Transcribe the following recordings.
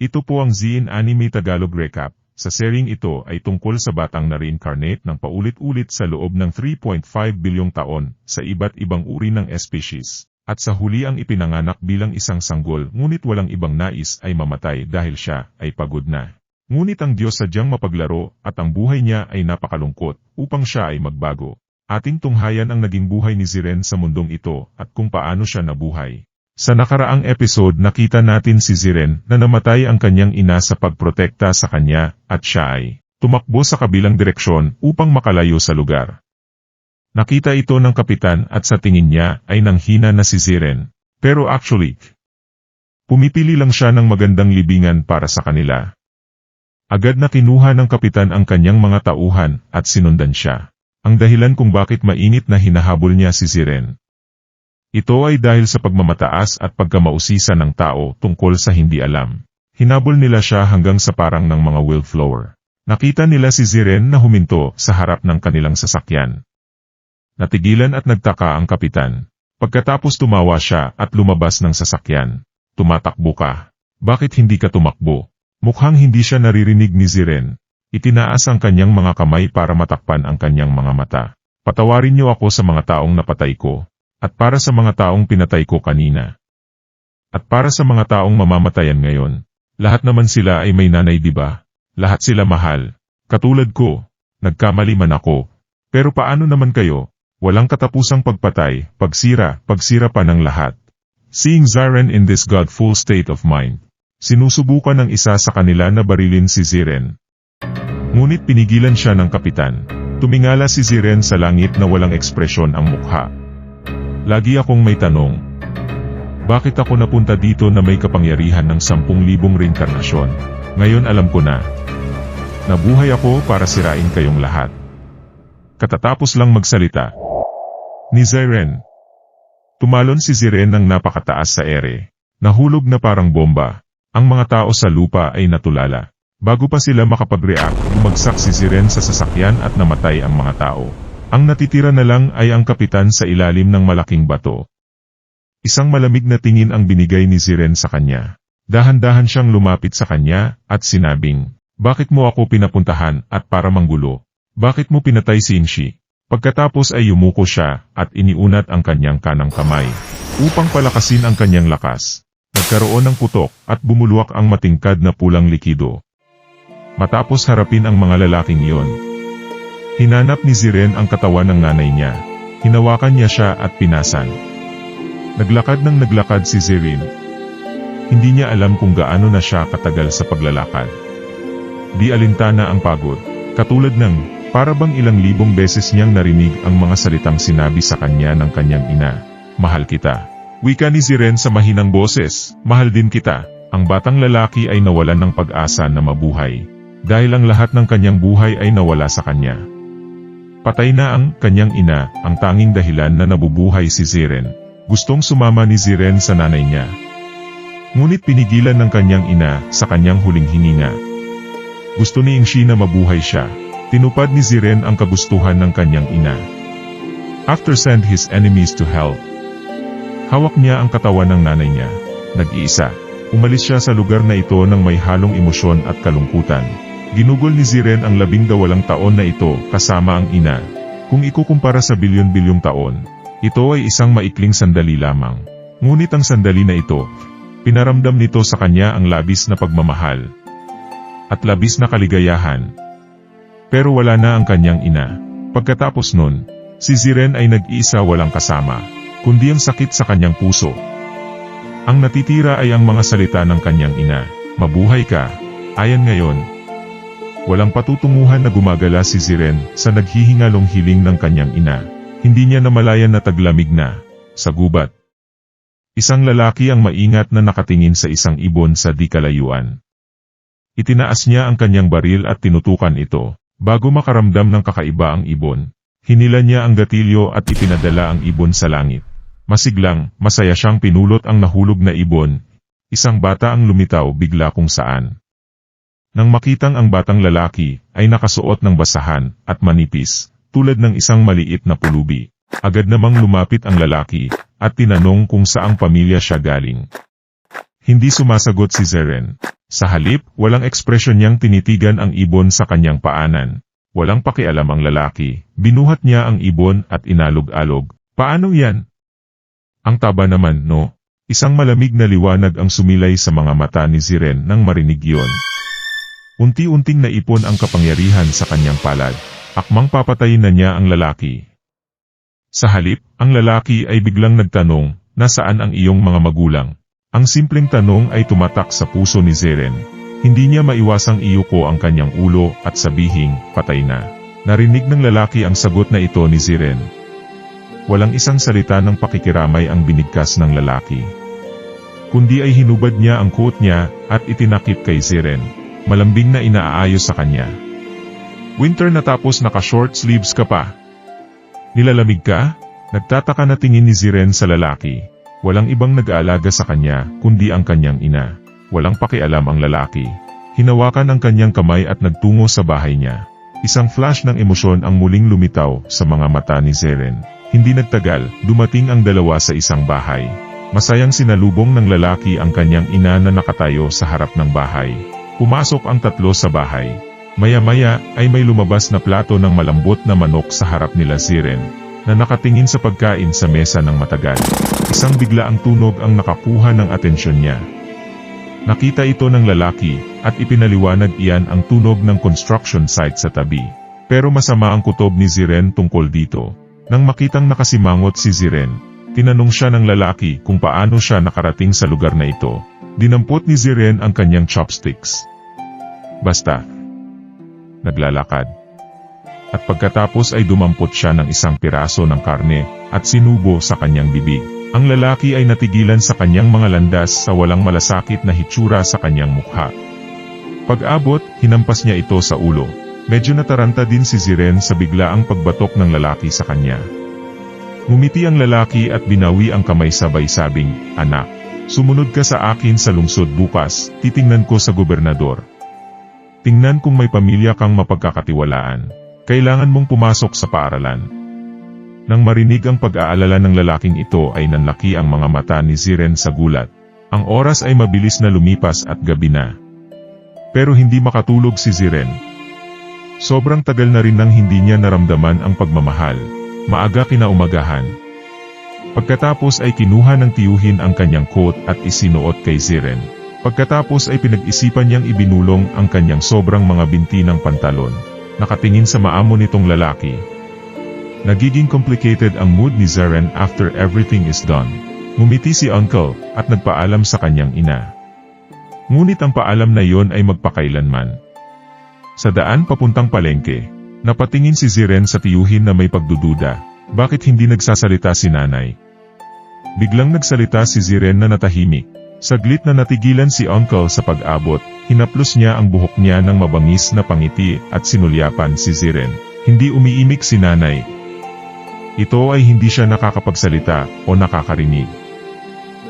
Ito po ang ZN Anime Tagalog Recap. Sa seryeng ito ay tungkol sa batang na reincarnate ng paulit-ulit sa loob ng 3.5 bilyong taon sa iba't ibang uri ng species. At sa huli ang ipinanganak bilang isang sanggol ngunit walang ibang nais ay mamatay dahil siya ay pagod na. Ngunit ang Diyos sadyang mapaglaro at ang buhay niya ay napakalungkot upang siya ay magbago. Ating tunghayan ang naging buhay ni Ziren sa mundong ito at kung paano siya nabuhay. Sa nakaraang episode nakita natin si Ziren na namatay ang kanyang ina sa pagprotekta sa kanya at siya ay tumakbo sa kabilang direksyon upang makalayo sa lugar. Nakita ito ng kapitan at sa tingin niya ay nanghina na si Ziren. Pero actually, pumipili lang siya ng magandang libingan para sa kanila. Agad na kinuha ng kapitan ang kanyang mga tauhan at sinundan siya. Ang dahilan kung bakit mainit na hinahabol niya si Ziren. Ito ay dahil sa pagmamataas at pagkamausisan ng tao tungkol sa hindi alam. Hinabol nila siya hanggang sa parang ng mga wildflower. Nakita nila si Ziren na huminto sa harap ng kanilang sasakyan. Natigilan at nagtaka ang kapitan. Pagkatapos tumawa siya at lumabas ng sasakyan. Tumatakbo ka. Bakit hindi ka tumakbo? Mukhang hindi siya naririnig ni Ziren. Itinaas ang kanyang mga kamay para matakpan ang kanyang mga mata. Patawarin niyo ako sa mga taong napatay ko. At para sa mga taong pinatay ko kanina. At para sa mga taong mamamatayan ngayon. Lahat naman sila ay may nanay, diba? Lahat sila mahal. Katulad ko. Nagkamali man ako. Pero paano naman kayo? Walang katapusang pagpatay, pagsira pa ng lahat. Seeing Ziren in this godful state of mind. Sinusubukan ng isa sa kanila na barilin si Ziren. Ngunit pinigilan siya ng kapitan. Tumingala si Ziren sa langit na walang ekspresyon ang mukha. Lagi akong may tanong. Bakit ako napunta dito na may kapangyarihan ng 10,000 reinkarnasyon? Ngayon alam ko na. Nabuhay ako para sirain kayong lahat. Katatapos lang magsalita ni Ziren. Tumalon si Ziren ng napakataas sa ere. Nahulog na parang bomba. Ang mga tao sa lupa ay natulala. Bago pa sila makapag-react, bumagsak si Ziren sa sasakyan at namatay ang mga tao. Ang natitira na lang ay ang kapitan sa ilalim ng malaking bato. Isang malamig na tingin ang binigay ni Ziren sa kanya. Dahan-dahan siyang lumapit sa kanya at sinabing, "Bakit mo ako pinapuntahan at para manggulo? Bakit mo pinatay si Inshi?" Pagkatapos ay yumuko siya at iniunat ang kanyang kanang kamay upang palakasin ang kanyang lakas. Nagkaroon ng putok at bumulwak ang matingkad na pulang likido. Matapos harapin ang mga lalaking iyon, hinanap ni Ziren ang katawan ng nanay niya. Hinawakan niya siya at pinasan. Naglakad ng naglakad si Ziren. Hindi niya alam kung gaano na siya katagal sa paglalakad. Di alintana ang pagod. Katulad ng, para bang ilang libong beses niyang narinig ang mga salitang sinabi sa kanya ng kanyang ina. "Mahal kita." Wika ni Ziren sa mahinang boses, "Mahal din kita." Ang batang lalaki ay nawalan ng pag-asa na mabuhay. Dahil ang lahat ng kanyang buhay ay nawala sa kanya. Patay na ang kanyang ina, ang tanging dahilan na nabubuhay si Ziren. Gustong sumama ni Ziren sa nanay niya. Ngunit pinigilan ng kanyang ina sa kanyang huling hininga. Gusto ni Inshi na mabuhay siya. Tinupad ni Ziren ang kagustuhan ng kanyang ina. After send his enemies to hell. Hawak niya ang katawan ng nanay niya. Nag-iisa. Umalis siya sa lugar na ito ng may halong emosyon at kalungkutan. Ginugol ni Ziren ang 12 taon na ito kasama ang ina. Kung ikukumpara sa bilyon-bilyong taon, ito ay isang maikling sandali lamang. Ngunit ang sandali na ito, pinaramdam nito sa kanya ang labis na pagmamahal at labis na kaligayahan. Pero wala na ang kanyang ina. Pagkatapos nun, si Ziren ay nag-iisa walang kasama, kundi ang sakit sa kanyang puso. Ang natitira ay ang mga salita ng kanyang ina. "Mabuhay ka." Ayan ngayon. Walang patutunguhan na gumagala si Ziren sa naghihingalong hiling ng kanyang ina. Hindi niya namalayan na taglamig na, sa gubat. Isang lalaki ang maingat na nakatingin sa isang ibon sa di kalayuan. Itinaas niya ang kanyang baril at tinutukan ito. Bago makaramdam ng kakaiba ang ibon, hinila niya ang gatilyo at ipinadala ang ibon sa langit. Masiglang, masaya siyang pinulot ang nahulog na ibon. Isang bata ang lumitaw bigla kung saan. Nang makitang ang batang lalaki ay nakasuot ng basahan at manipis, tulad ng isang maliit na pulubi, agad namang lumapit ang lalaki at tinanong kung saang pamilya siya galing. Hindi sumasagot si Ziren. Sa halip, walang ekspresyon niyang tinitigan ang ibon sa kanyang paanan. Walang pakialam ang lalaki, binuhat niya ang ibon at inalog-alog. Paano yan? Ang taba naman, no? Isang malamig na liwanag ang sumilay sa mga mata ni Ziren nang marinig yon. Unti-unting naipon ang kapangyarihan sa kanyang palad. Akmang papatayin na niya ang lalaki. Sa halip, ang lalaki ay biglang nagtanong, nasaan ang iyong mga magulang? Ang simpleng tanong ay tumatak sa puso ni Ziren. Hindi niya maiwasang iyuko ang kanyang ulo at sabihing, patay na. Narinig ng lalaki ang sagot na ito ni Ziren. Walang isang salita ng pakikiramay ang binigkas ng lalaki. Kundi ay hinubad niya ang coat niya at itinakip kay Ziren. Malambing na inaayos sa kanya. Winter na tapos naka-short sleeves ka pa. Nilalamig ka? Nagtataka na tingin ni Ziren sa lalaki. Walang ibang nag-aalaga sa kanya, kundi ang kanyang ina. Walang pakialam ang lalaki. Hinawakan ang kanyang kamay at nagtungo sa bahay niya. Isang flash ng emosyon ang muling lumitaw sa mga mata ni Ziren. Hindi nagtagal, dumating ang dalawa sa isang bahay. Masayang sinalubong ng lalaki ang kanyang ina na nakatayo sa harap ng bahay. Pumasok ang tatlo sa bahay. Maya-maya ay may lumabas na plato ng malambot na manok sa harap nila Ziren, na nakatingin sa pagkain sa mesa ng matagal. Isang biglaang tunog ang nakakuha ng atensyon niya. Nakita ito ng lalaki, at ipinaliwanag iyan ang tunog ng construction site sa tabi. Pero masama ang kutob ni Ziren tungkol dito. Nang makitang nakasimangot si Ziren, tinanong siya ng lalaki kung paano siya nakarating sa lugar na ito. Dinampot ni Ziren ang kanyang chopsticks. Basta. Naglalakad. At pagkatapos ay dumampot siya ng isang piraso ng karne, at sinubo sa kanyang bibig. Ang lalaki ay natigilan sa kanyang mga landas sa walang malasakit na hitsura sa kanyang mukha. Pag-abot, hinampas niya ito sa ulo. Medyo nataranta din si Ziren sa biglaang pagbatok ng lalaki sa kanya. Ngumiti ang lalaki at binawi ang kamay sabay sabing, anak, sumunod ka sa akin sa lungsod bukas, titingnan ko sa gobernador. Tingnan kung may pamilya kang mapagkakatiwalaan. Kailangan mong pumasok sa paaralan. Nang marinig ang pag-aalala ng lalaking ito ay nanlaki ang mga mata ni Ziren sa gulat. Ang oras ay mabilis na lumipas at gabi na. Pero hindi makatulog si Ziren. Sobrang tagal na rin nang hindi niya naramdaman ang pagmamahal. Maaga kinaumagahan. Pagkatapos ay kinuha ng tiyuhin ang kanyang coat at isinuot kay Ziren. Pagkatapos ay pinag-isipan niyang ibinulong ang kanyang sobrang mga binti ng pantalon. Nakatingin sa maamo nitong lalaki. Nagiging complicated ang mood ni Ziren after everything is done. Ngumiti si uncle at nagpaalam sa kanyang ina. Ngunit ang paalam na yon ay magpakailanman. Sa daan papuntang palengke, napatingin si Ziren sa tiyuhin na may pagdududa. Bakit hindi nagsasalita si nanay? Biglang nagsalita si Ziren na natahimik. Saglit na natigilan si uncle sa pag-abot, hinaplos niya ang buhok niya ng mabangis na pangiti at sinulyapan si Ziren. Hindi umiimik si nanay. Ito ay hindi siya nakakapagsalita o nakakarinig.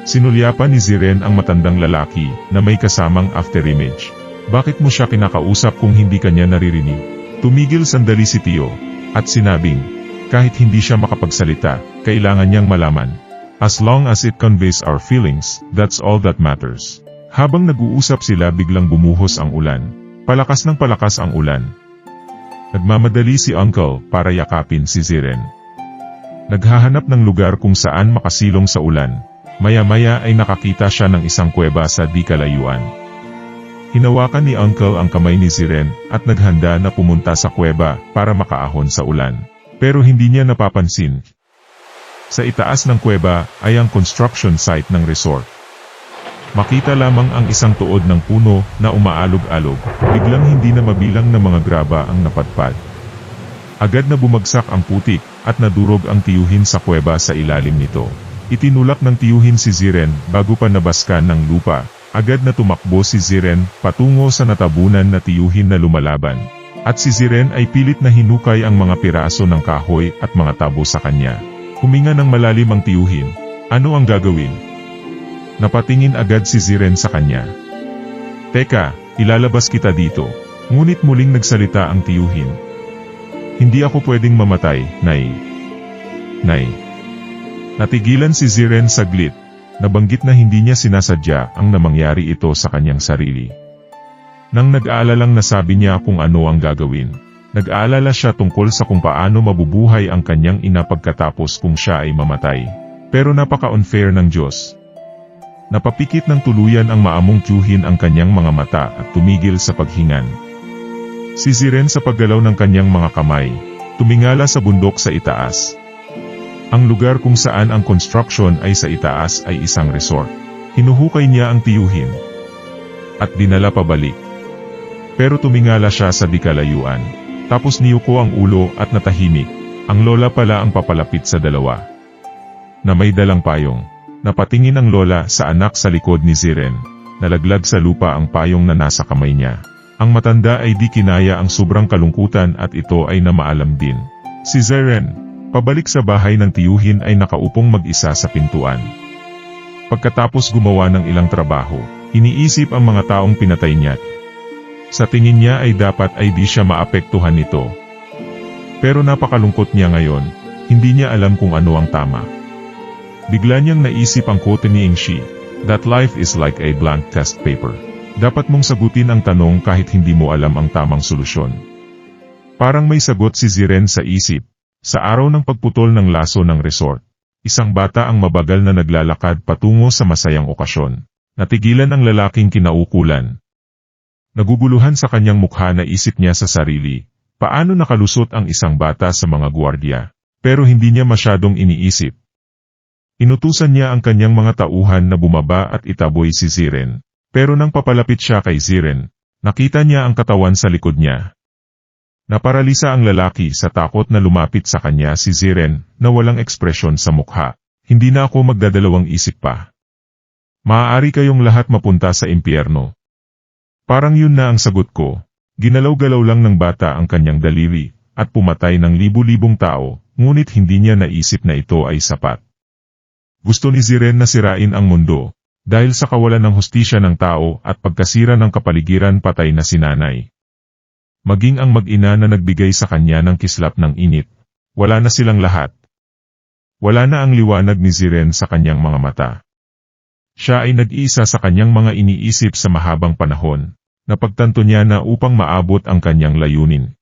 Sinulyapan ni Ziren ang matandang lalaki na may kasamang afterimage. Bakit mo siya kinakausap kung hindi kanya naririnig? Tumigil sandali si Tio, at sinabing, kahit hindi siya makapagsalita, kailangan niyang malaman. As long as it conveys our feelings, that's all that matters. Habang nag-uusap sila biglang bumuhos ang ulan. Palakas ng palakas ang ulan. Nagmamadali si uncle para yakapin si Ziren. Naghahanap ng lugar kung saan makasilong sa ulan. Maya-maya ay nakakita siya ng isang kuweba sa di kalayuan. Hinawakan ni uncle ang kamay ni Ziren at naghanda na pumunta sa kuweba para makaahon sa ulan. Pero hindi niya napapansin. Sa itaas ng kuweba ay ang construction site ng resort. Makita lamang ang isang tuod ng puno na umaalog-alog, biglang hindi na mabilang na mga graba ang napadpad. Agad na bumagsak ang putik at nadurog ang tiyuhin sa kuweba sa ilalim nito. Itinulak ng tiyuhin si Ziren bago pa nabaskan ng lupa. Agad na tumakbo si Ziren patungo sa natabunan na tiyuhin na lumalaban. At si Ziren ay pilit na hinukay ang mga piraso ng kahoy at mga tabo sa kanya. Huminga ng malalim ang tiyuhin. Ano ang gagawin? Napatingin agad si Ziren sa kanya. Teka, ilalabas kita dito. Ngunit muling nagsalita ang tiyuhin. Hindi ako pwedeng mamatay, Nay. Nay. Natigilan si Ziren saglit. Nabanggit na hindi niya sinasadya ang namangyari ito sa kanyang sarili. Nang nag-aalalang nasabi niya kung ano ang gagawin. Nag-aalala siya tungkol sa kung paano mabubuhay ang kanyang ina pagkatapos kung siya ay mamatay. Pero napaka-unfair ng Diyos. Napapikit ng tuluyan ang maamong tiyuhin ang kanyang mga mata at tumigil sa paghingan. Si Ziren sa paggalaw ng kanyang mga kamay, tumingala sa bundok sa itaas. Ang lugar kung saan ang construction ay sa itaas ay isang resort. Hinuhukay niya ang tiyuhin at dinala pabalik. Pero tumingala siya sa di kalayuan. Tapos niyuko ang ulo at natahimik. Ang lola pala ang papalapit sa dalawa. Na may dalang payong. Napatingin ang lola sa anak sa likod ni Ziren. Nalaglag sa lupa ang payong na nasa kamay niya. Ang matanda ay di kinaya ang sobrang kalungkutan at ito ay namaalam din. Si Ziren, pabalik sa bahay ng tiyuhin ay nakaupong mag-isa sa pintuan. Pagkatapos gumawa ng ilang trabaho, iniisip ang mga taong pinatay niya. Sa tingin niya ay dapat ay di siya maapektuhan nito. Pero napakalungkot niya ngayon, hindi niya alam kung ano ang tama. Bigla niyang naisip ang quote ni Ingshi, that life is like a blank test paper. Dapat mong sagutin ang tanong kahit hindi mo alam ang tamang solusyon. Parang may sagot si Ziren sa isip. Sa araw ng pagputol ng laso ng resort, isang bata ang mabagal na naglalakad patungo sa masayang okasyon. Natigilan ang lalaking kinaukulan. Naguguluhan sa kanyang mukha na isip niya sa sarili, paano nakalusot ang isang bata sa mga gwardiya, pero hindi niya masyadong iniisip. Inutusan niya ang kanyang mga tauhan na bumaba at itaboy si Ziren, pero nang papalapit siya kay Ziren, nakita niya ang katawan sa likod niya. Naparalisa ang lalaki sa takot na lumapit sa kanya si Ziren na walang ekspresyon sa mukha. Hindi na ako magdadalawang isip pa. Maaari kayong lahat mapunta sa impyerno. Parang yun na ang sagot ko. Ginalaw-galaw lang ng bata ang kanyang daliri at pumatay ng libu-libong tao, ngunit hindi niya naisip na ito ay sapat. Gusto ni Ziren na sirain ang mundo dahil sa kawalan ng hustisya ng tao at pagkasira ng kapaligiran patay na si nanay. Maging ang mag-ina na nagbigay sa kanya ng kislap ng init. Wala na silang lahat. Wala na ang liwanag ni Ziren sa kanyang mga mata. Siya ay nag-iisa sa kanyang mga iniisip sa mahabang panahon. Napagtanto niya na upang maabot ang kanyang layunin,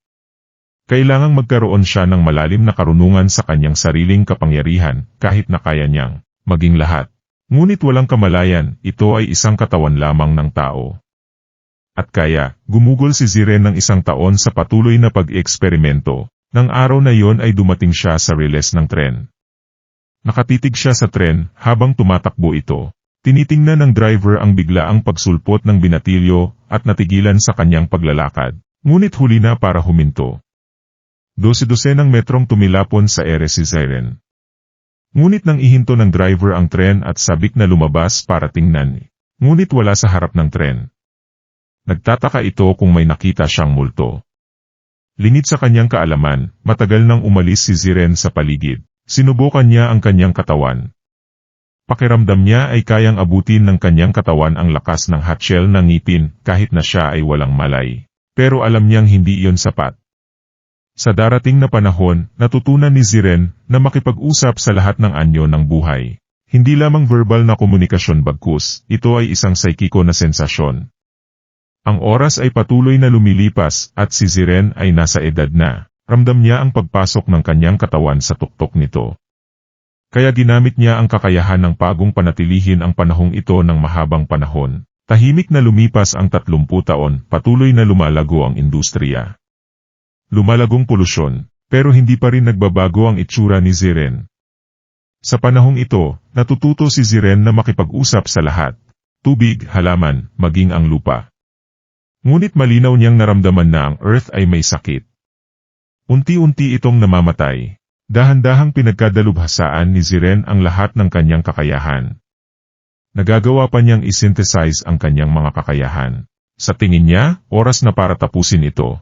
kailangang magkaroon siya ng malalim na karunungan sa kanyang sariling kapangyarihan kahit na kaya niyang maging lahat. Ngunit walang kamalayan, ito ay isang katawan lamang ng tao. At kaya, gumugol si Ziren ng isang taon sa patuloy na pag-eksperimento. Nang araw na yon ay dumating siya sa riles ng tren. Nakatitig siya sa tren habang tumatakbo ito. Tinitingnan ng driver ang biglaang pagsulpot ng binatilyo at natigilan sa kanyang paglalakad. Ngunit huli na para huminto. 12 ng metrong tumilapon sa ere si Ziren. Ngunit nang ihinto ng driver ang tren at sabik na lumabas para tingnan. Ngunit wala sa harap ng tren. Nagtataka ito kung may nakita siyang multo. Lingid sa kanyang kaalaman, matagal nang umalis si Ziren sa paligid. Sinubukan niya ang kanyang katawan. Pakiramdam niya ay kayang abutin ng kanyang katawan ang lakas ng hatchel ng ngipin kahit na siya ay walang malay. Pero alam niyang hindi iyon sapat. Sa darating na panahon, natutunan ni Ziren na makipag-usap sa lahat ng anyo ng buhay. Hindi lamang verbal na komunikasyon bagkus, ito ay isang psikiko na sensasyon. Ang oras ay patuloy na lumilipas at si Ziren ay nasa edad na. Ramdam niya ang pagpasok ng kanyang katawan sa tuktok nito. Kaya ginamit niya ang kakayahan ng pagong panatilihin ang panahong ito ng mahabang panahon. Tahimik na lumipas ang 30 taon, patuloy na lumalago ang industriya. Lumalagong polusyon, pero hindi pa rin nagbabago ang itsura ni Ziren. Sa panahong ito, natututo si Ziren na makipag-usap sa lahat. Tubig, halaman, maging ang lupa. Ngunit malinaw niyang naramdaman na ang Earth ay may sakit. Unti-unti itong namamatay. Dahan-dahang pinagkadalubhasaan ni Ziren ang lahat ng kanyang kakayahan. Nagagawa pa niyang isynthesize ang kanyang mga kakayahan. Sa tingin niya, oras na para tapusin ito.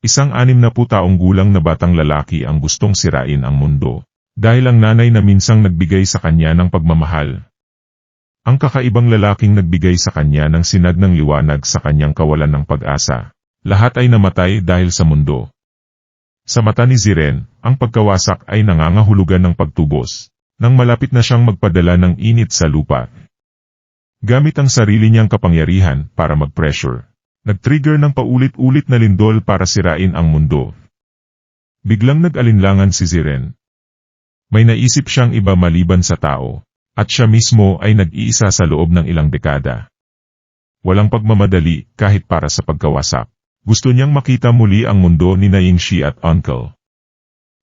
Isang 60 taong gulang na batang lalaki ang gustong sirain ang mundo. Dahil ang nanay na minsang nagbigay sa kanya ng pagmamahal. Ang kakaibang lalaking nagbigay sa kanya ng sinag ng liwanag sa kanyang kawalan ng pag-asa. Lahat ay namatay dahil sa mundo. Sa mata ni Ziren, ang pagkawasak ay nangangahulugan ng pagtubos. Nang malapit na siyang magpadala ng init sa lupa. Gamit ang sarili niyang kapangyarihan para mag-pressure. Nag-trigger ng paulit-ulit na lindol para sirain ang mundo. Biglang nag-alinlangan si Ziren. May naisip siyang iba maliban sa tao, at siya mismo ay nag-iisa sa loob ng ilang dekada. Walang pagmamadali kahit para sa pagkawasak. Gusto niyang makita muli ang mundo ni Yingxi at Uncle.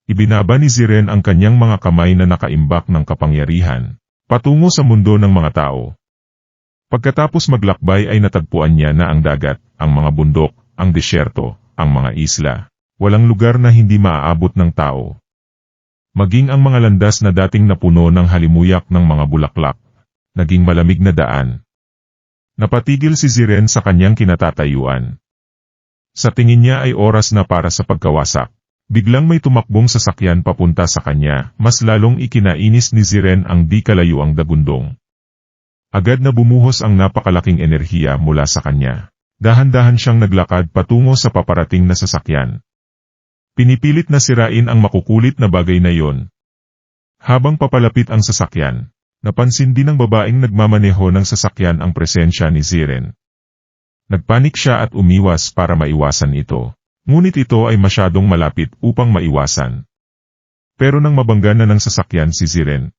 Ibinaba ni Ziren ang kanyang mga kamay na nakaimbak ng kapangyarihan, patungo sa mundo ng mga tao. Pagkatapos maglakbay ay natagpuan niya na ang dagat, ang mga bundok, ang disyerto, ang mga isla. Walang lugar na hindi maaabot ng tao. Maging ang mga landas na dating napuno ng halimuyak ng mga bulaklak, naging malamig na daan. Napatigil si Ziren sa kanyang kinatatayuan. Sa tingin niya ay oras na para sa pagkawasak. Biglang may tumakbong sasakyan papunta sa kanya, mas lalong ikinainis ni Ziren ang di kalayuang dagundong. Agad na bumuhos ang napakalaking enerhiya mula sa kanya. Dahan-dahan siyang naglakad patungo sa paparating na sasakyan. Pinipilit na sirain ang makukulit na bagay na yon. Habang papalapit ang sasakyan, napansin din ng babaeng nagmamaneho ng sasakyan ang presensya ni Ziren. Nagpanik siya at umiwas para maiwasan ito. Ngunit ito ay masyadong malapit upang maiwasan. Pero nang mabangga na ng sasakyan si Ziren,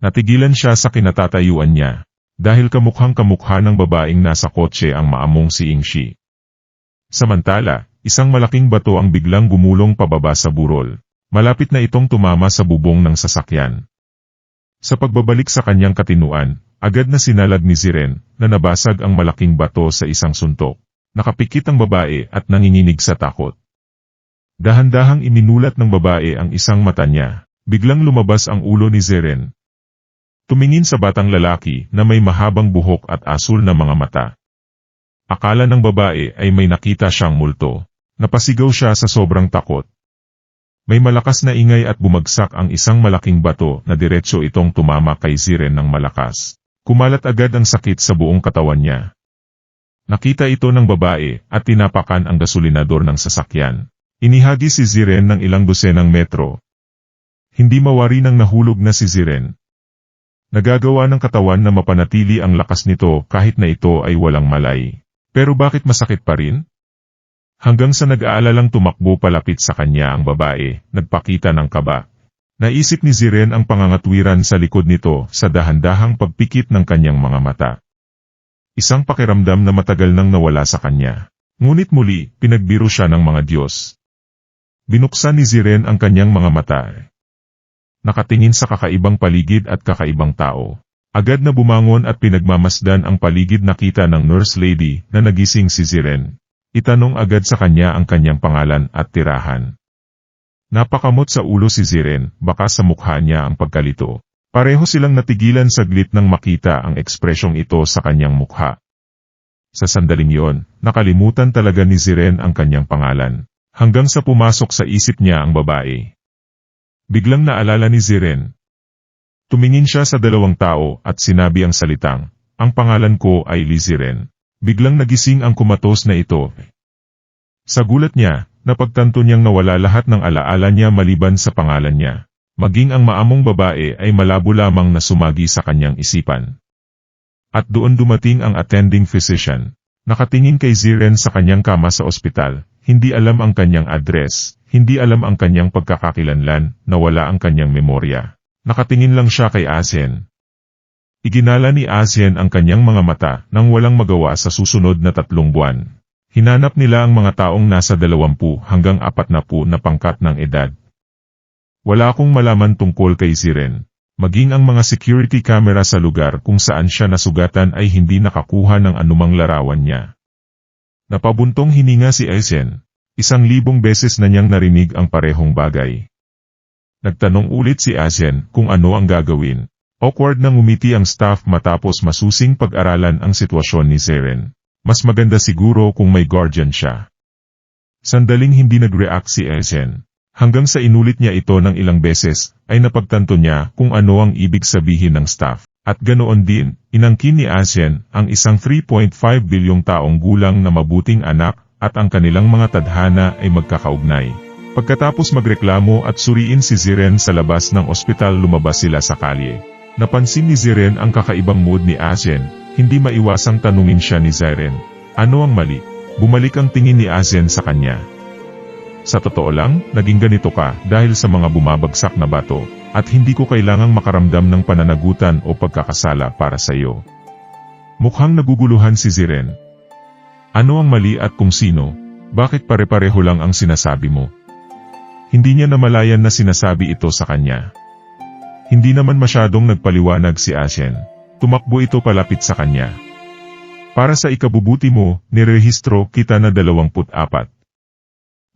natigilan siya sa kinatatayuan niya, dahil kamukhang-kamukha ng babaeng nasa kotse ang maamong si Yingxi. Samantala, isang malaking bato ang biglang gumulong pababa sa burol. Malapit na itong tumama sa bubong ng sasakyan. Sa pagbabalik sa kanyang katinuan, agad na sinalag ni Ziren na nabasag ang malaking bato sa isang suntok. Nakapikit ang babae at nanginginig sa takot. Dahan-dahang iminulat ng babae ang isang mata niya. Biglang lumabas ang ulo ni Ziren. Tumingin sa batang lalaki na may mahabang buhok at asul na mga mata. Akala ng babae ay may nakita siyang multo. Napasigaw siya sa sobrang takot. May malakas na ingay at bumagsak ang isang malaking bato na diretso itong tumama kay Ziren ng malakas. Kumalat agad ang sakit sa buong katawan niya. Nakita ito ng babae at tinapakan ang gasolinador ng sasakyan. Inihagi si Ziren ng ilang dosenang metro. Hindi mawari nang nahulog na si Ziren. Nagagawa ng katawan na mapanatili ang lakas nito kahit na ito ay walang malay. Pero bakit masakit pa rin? Hanggang sa nag-aalalang tumakbo palapit sa kanya ang babae, nagpakita ng kaba. Naisip ni Ziren ang pangangatwiran sa likod nito sa dahan-dahang pagpikit ng kanyang mga mata. Isang pakiramdam na matagal nang nawala sa kanya. Ngunit muli, pinagbiro siya ng mga Diyos. Binuksan ni Ziren ang kanyang mga mata. Nakatingin sa kakaibang paligid at kakaibang tao. Agad na bumangon at pinagmamasdan ang paligid. Nakita ng nurse lady na nagising si Ziren. Itanong agad sa kanya ang kanyang pangalan at tirahan. Napakamot sa ulo si Ziren, baka sa mukha niya ang pagkalito. Pareho silang natigilan saglit nang makita ang ekspresyong ito sa kanyang mukha. Sa sandaling yon, nakalimutan talaga ni Ziren ang kanyang pangalan, hanggang sa pumasok sa isip niya ang babae. Biglang naalala ni Ziren. Tumingin siya sa dalawang tao at sinabi ang salitang, "Ang pangalan ko ay Ziren." Biglang nagising ang kumatos na ito. Sa gulat niya, napagtanto niyang nawala lahat ng alaala niya maliban sa pangalan niya. Maging ang maamong babae ay malabo lamang na sumagi sa kanyang isipan. At doon dumating ang attending physician. Nakatingin kay Ziren sa kanyang kama sa ospital, hindi alam ang kanyang address, hindi alam ang kanyang pagkakakilanlan, nawala ang kanyang memorya. Nakatingin lang siya kay Asien. Iginala ni Asien ang kanyang mga mata nang walang magawa sa susunod na 3 buwan. Hinanap nila ang mga taong nasa 20 hanggang 40 na pangkat ng edad. Wala akong malaman tungkol kay Ziren. Maging ang mga security camera sa lugar kung saan siya nasugatan ay hindi nakakuha ng anumang larawan niya. Napabuntong hininga si Asien. 1,000 beses na niyang narinig ang parehong bagay. Nagtanong ulit si Asien kung ano ang gagawin. Awkward na ngumiti ang staff matapos masusing pag-aralan ang sitwasyon ni Ziren. Mas maganda siguro kung may guardian siya. Sandaling hindi nag-react si Asien. Hanggang sa inulit niya ito ng ilang beses, ay napagtanto niya kung ano ang ibig sabihin ng staff. At ganoon din, inangkin ni Asien ang isang 3.5 bilyong taong gulang na mabuting anak, at ang kanilang mga tadhana ay magkakaugnay. Pagkatapos magreklamo at suriin si Ziren sa labas ng ospital, lumabas sila sa kalye. Napansin ni Ziren ang kakaibang mood ni Asien, hindi maiwasang tanungin siya ni Ziren, ano ang mali? Bumalik ang tingin ni Azen sa kanya. Sa totoo lang, naging ganito ka dahil sa mga bumabagsak na bato, at hindi ko kailangang makaramdam ng pananagutan o pagkakasala para sa iyo. Mukhang naguguluhan si Ziren. Ano ang mali at kung sino? Bakit pare-pareho lang ang sinasabi mo? Hindi niya namalayan na sinasabi ito sa kanya. Hindi naman masyadong nagpaliwanag si Azen. Tumakbo ito palapit sa kanya. Para sa ikabubuti mo, nirehistro kita na 24.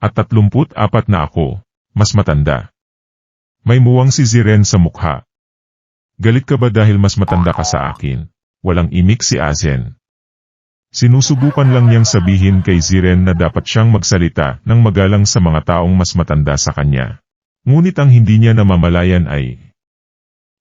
At 34 na ako, mas matanda. May muwang si Ziren sa mukha. Galit ka ba dahil mas matanda ka sa akin? Walang imik si Azen. Sinusubukan lang niyang sabihin kay Ziren na dapat siyang magsalita ng magalang sa mga taong mas matanda sa kanya. Ngunit ang hindi niya namamalayan ay,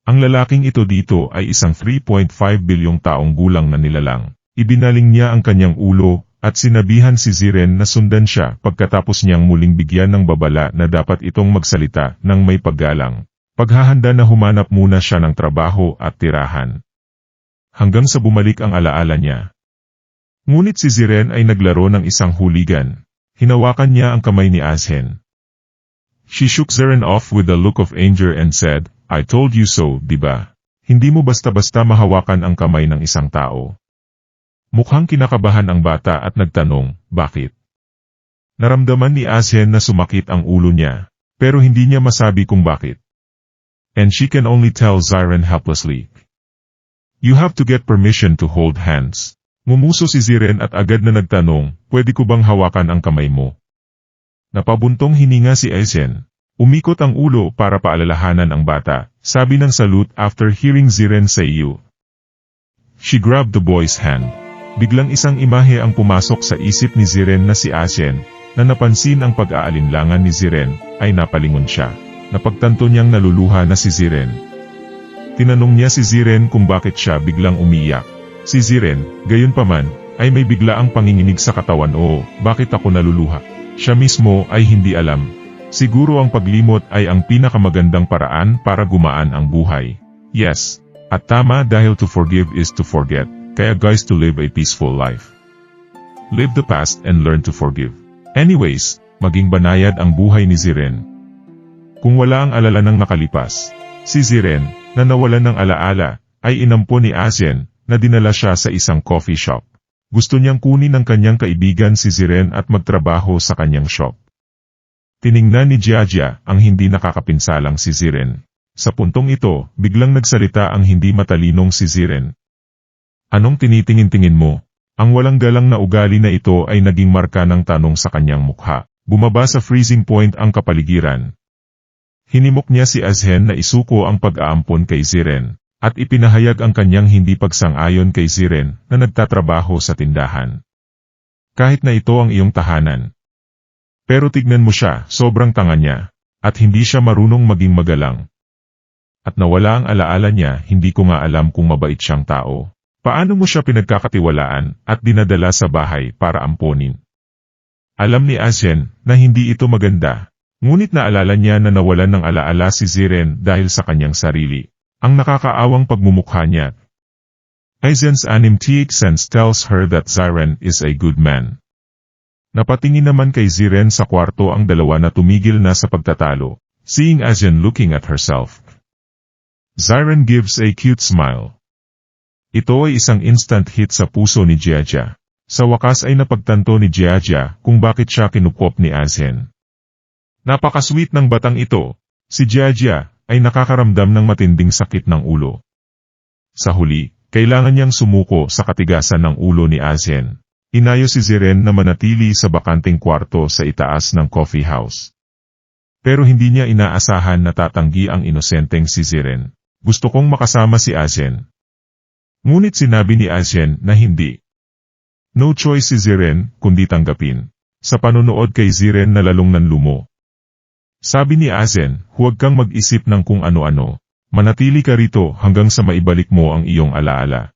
ang lalaking ito dito ay isang 3.5 bilyong taong gulang na nilalang. Ibinaling niya ang kanyang ulo, at sinabihan si Ziren na sundan siya pagkatapos niyang muling bigyan ng babala na dapat itong magsalita ng may paggalang. Paghahanda na humanap muna siya ng trabaho at tirahan. Hanggang sa bumalik ang alaala niya. Ngunit si Ziren ay naglaro ng isang huligan. Hinawakan niya ang kamay ni Azen. She shook Ziren off with a look of anger and said, I told you so, diba? Hindi mo basta-basta mahawakan ang kamay ng isang tao. Mukhang kinakabahan ang bata at nagtanong, bakit? Naramdaman ni Azen na sumakit ang ulo niya, pero hindi niya masabi kung bakit. And she can only tell Ziren helplessly. You have to get permission to hold hands. Ngumuso si Ziren at agad na nagtanong, pwede ko bang hawakan ang kamay mo? Napabuntong hininga si Azen. Umikot ang ulo para paalalahanan ang bata, sabi ng salute after hearing Ziren say you. She grabbed the boy's hand. Biglang isang imahe ang pumasok sa isip ni Ziren na si Azen, na napansin ang pag-aalinlangan ni Ziren, ay napalingon siya. Napagtanto niyang naluluha na si Ziren. Tinanong niya si Ziren kung bakit siya biglang umiyak. Si Ziren, gayunpaman, ay may biglaang panginginig sa katawan o, bakit ako naluluha? Siya mismo ay hindi alam. Siguro ang paglimot ay ang pinakamagandang paraan para gumaan ang buhay. Yes, at tama dahil to forgive is to forget. Kaya guys, to live a peaceful life. Live the past and learn to forgive. Anyways, maging banayad ang buhay ni Ziren. Kung wala ang alala ng nakalipas, si Ziren, na nawalan ng alaala, ay inampon ni Azen, na dinala siya sa isang coffee shop. Gusto niyang kunin ng kanyang kaibigan si Ziren at magtrabaho sa kanyang shop. Tiningnan ni Jiajia ang hindi nakakapinsalang si Ziren. Sa puntong ito, biglang nagsalita ang hindi matalinong si Ziren. Anong tinitingin-tingin mo? Ang walang galang na ugali na ito ay naging marka ng tanong sa kanyang mukha. Bumaba sa freezing point ang kapaligiran. Hinimok niya si Azen na isuko ang pag-aampon kay Ziren, at ipinahayag ang kanyang hindi pagsang-ayon kay Ziren na nagtatrabaho sa tindahan. Kahit na ito ang iyong tahanan. Pero tignan mo siya, sobrang tanga niya, at hindi siya marunong maging magalang. At nawala ang alaala niya, hindi ko nga alam kung mabait siyang tao. Paano mo siya pinagkakatiwalaan at dinadala sa bahay para amponin? Alam ni Azen na hindi ito maganda. Ngunit naalala niya na nawalan ng alaala si Ziren dahil sa kanyang sarili. Ang nakakaawang pagmumukha niya. Azen's anemic sense tells her that Ziren is a good man. Napatingin naman kay Ziren sa kwarto ang dalawa na tumigil na sa pagtatalo, seeing Azen looking at herself. Ziren gives a cute smile. Ito ay isang instant hit sa puso ni Jiajia. Sa wakas ay napagtanto ni Jiajia kung bakit siya kinupop ni Azen. Napakasweet ng batang ito. Si Jiajia ay nakakaramdam ng matinding sakit ng ulo. Sa huli, kailangan niyang sumuko sa katigasan ng ulo ni Azen. Inayo si Ziren na manatili sa bakanting kwarto sa itaas ng coffee house. Pero hindi niya inaasahan na tatanggi ang inosenteng si Ziren. Gusto kong makasama si Azen. Ngunit sinabi ni Azen na hindi. No choice si Ziren, kundi tanggapin. Sa panonood kay Ziren na lalong nanlumo. Sabi ni Azen, huwag kang mag-isip ng kung ano-ano. Manatili ka rito hanggang sa maibalik mo ang iyong alaala.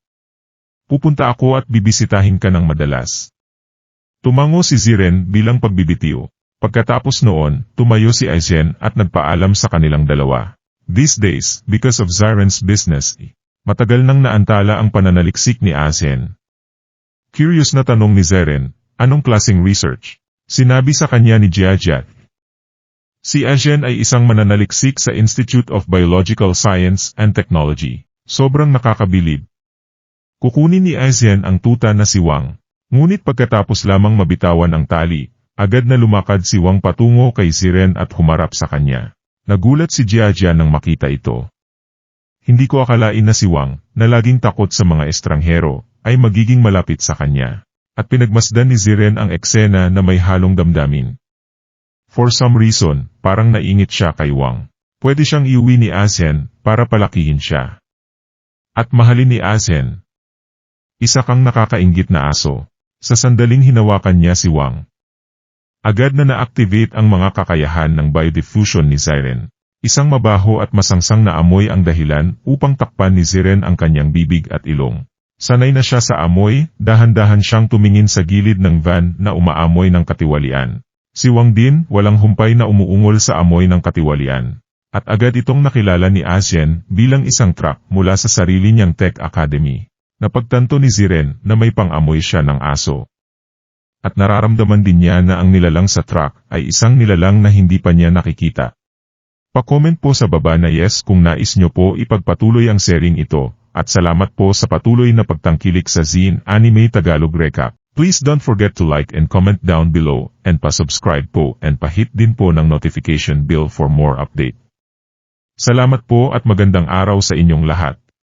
Pupunta ako at bibisitahin ka ng madalas. Tumango si Ziren bilang pagbibitiw. Pagkatapos noon, tumayo si Azen at nagpaalam sa kanilang dalawa. These days, because of Ziren's business, matagal nang naantala ang pananaliksik ni Azen. Curious na tanong ni Ziren, Anong klaseng research? Sinabi sa kanya ni Jiajia. Si Ajen ay isang mananaliksik sa Institute of Biological Science and Technology. Sobrang nakakabilib. Kukunin ni Ajen ang tuta na si Wang. Ngunit pagkatapos lamang mabitawan ang tali, agad na lumakad si Wang patungo kay Ziren at humarap sa kanya. Nagulat si Jiajia nang makita ito. Hindi ko akalain na si Wang, na laging takot sa mga estranghero, ay magiging malapit sa kanya. At pinagmasdan ni Ziren ang eksena na may halong damdamin. For some reason, parang naingit siya kay Wang. Pwede siyang iuwi ni Azen para palakihin siya. At mahalin ni Azen. Isa kang nakakainggit na aso. Sa sandaling hinawakan niya si Wang. Agad na na-activate ang mga kakayahan ng biodiffusion ni Ziren. Isang mabaho at masangsang na amoy ang dahilan upang takpan ni Ziren ang kanyang bibig at ilong. Sanay na siya sa amoy, dahan-dahan siyang tumingin sa gilid ng van na umaamoy ng katiwalian. Si Wang din, walang humpay na umuungol sa amoy ng katiwalian. At agad itong nakilala ni Azen bilang isang truck mula sa sarili niyang tech academy. Napagtanto ni Ziren na may pang-amoy siya ng aso. At nararamdaman din niya na ang nilalang sa truck ay isang nilalang na hindi pa niya nakikita. Pa-comment po sa baba na yes kung nais nyo po ipagpatuloy ang sharing ito. At salamat po sa patuloy na pagtangkilik sa Zine Anime Tagalog Recap. Please don't forget to like and comment down below, and pa-subscribe po and pa-hit din po ng notification bell for more update. Salamat po at magandang araw sa inyong lahat.